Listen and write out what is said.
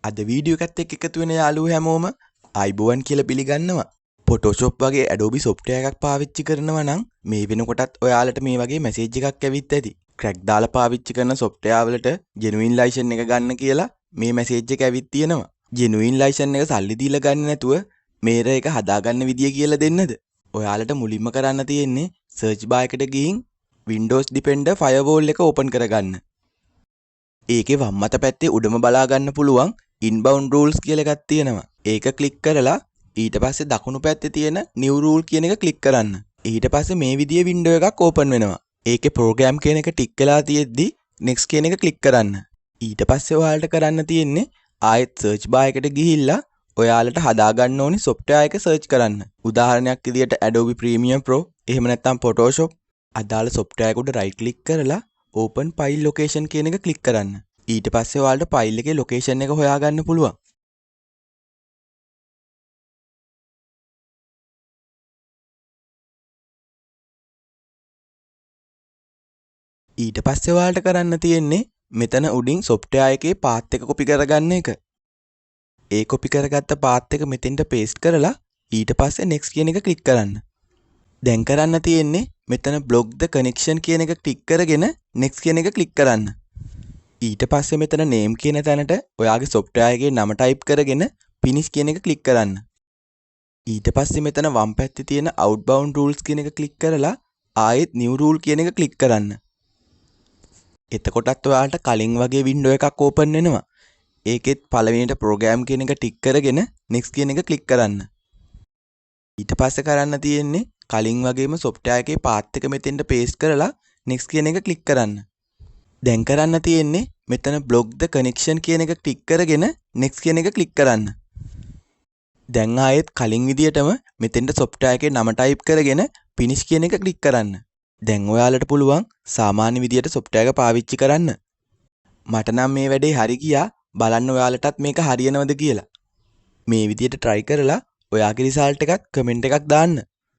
අද වීඩියෝ එකත් එක්ක එකතු වෙන යාළුවෝ හැමෝම අයිබෝවන් කියලා පිළිගන්නවා. Photoshop වගේ Adobe software එකක් පාවිච්චි කරනවා නම් මේ වෙනකොටත් ඔයාලට මේ වගේ මැසේජ් එකක් ඇවිත් ඇති. crack දාලා පාවිච්චි කරන software වලට genuine license එක ගන්න කියලා මේ මැසේජ් එක ඇවිත් තියෙනවා. genuine license එක සල්ලි දීලා ගන්න නැතුව මේර එක හදාගන්න විදිය කියලා දෙන්නද? ඔයාලට මුලින්ම කරන්න තියෙන්නේ search bar එකට ගිහින් Windows Defender firewall එක open කරගන්න. ඒකේ වම් අත පැත්තේ උඩම බලා ගන්න පුළුවන් inbound rules කියලා එකක් තියෙනවා. ඒක ක්ලික් කරලා ඊට පස්සේ දකුණු පැත්තේ තියෙන new rule කියන එක ක්ලික් කරන්න. ඊට පස්සේ මේ විදිහේ window එකක් open වෙනවා. ඒකේ program කියන එක ටික් වෙලා තියෙද්දි next කියන එක ක්ලික් කරන්න. ඊට පස්සේ ඔයාලට කරන්න තියෙන්නේ ආයෙත් search bar එකට ගිහිල්ලා ඔයාලට හදා ගන්න ඕනි software එක search කරන්න. උදාහරණයක් විදියට Adobe Premiere Pro එහෙම නැත්නම් Photoshop අදාළ software එකට right click කරලා open file location කියන එක ක්ලික් කරන්න. ඊට පස්සේ ඔයාලට ෆයිල් එකේ ලොකේෂන් එක හොයාගන්න පුළුවන්. ඊට පස්සේ ඔයාලට කරන්න තියෙන්නේ මෙතන උඩින් software එකේ path එක copy කරගන්න එක. ඒ copy කරගත්ත path එක මෙතෙන්ට paste කරලා ඊට පස්සේ next කියන එක ක්ලික් කරන්න. දැන් කරන්න තියෙන්නේ මෙතන block the connection කියන එක ක්ලික් කරගෙන next කියන එක ක්ලික් කරන්න. ඊට පස්සේ මෙතන name කියන තැනට ඔයාගේ software එකේ නම type කරගෙන finish කියන එක ක්ලික් කරන්න. ඊට පස්සේ මෙතන වම් පැත්තේ තියෙන outbound rules කියන එක ක්ලික් කරලා ආයෙත් new rule කියන එක ක්ලික් කරන්න. එතකොටත් ඔයාලට කලින් වගේ window එකක් open වෙනවා. ඒකෙත් පළවෙනිට program කියන එක ටික් කරගෙන next කියන එක ක්ලික් කරන්න. ඊට පස්සේ කරන්න තියෙන්නේ කලින් වගේම software එකේ path එක මෙතෙන්ට paste කරලා next කියන එක ක්ලික් කරන්න. දැන් කරන්න තියෙන්නේ මෙතන block the connection කියන එක ටික් කරගෙන next කියන එක ක්ලික් කරන්න. දැන් ආයෙත් කලින් විදියටම මෙතෙන්ට software එකේ නම type කරගෙන finish කියන එක ක්ලික් කරන්න. දැන් ඔයාලට පුළුවන් සාමාන්‍ය විදියට software එක පාවිච්චි කරන්න. මට නම් මේ වැඩේ හරි ගියා. බලන්න ඔයාලටත් මේක හරියනවද කියලා. මේ විදියට try කරලා ඔයාගේ result එකත් comment එකක් දාන්න.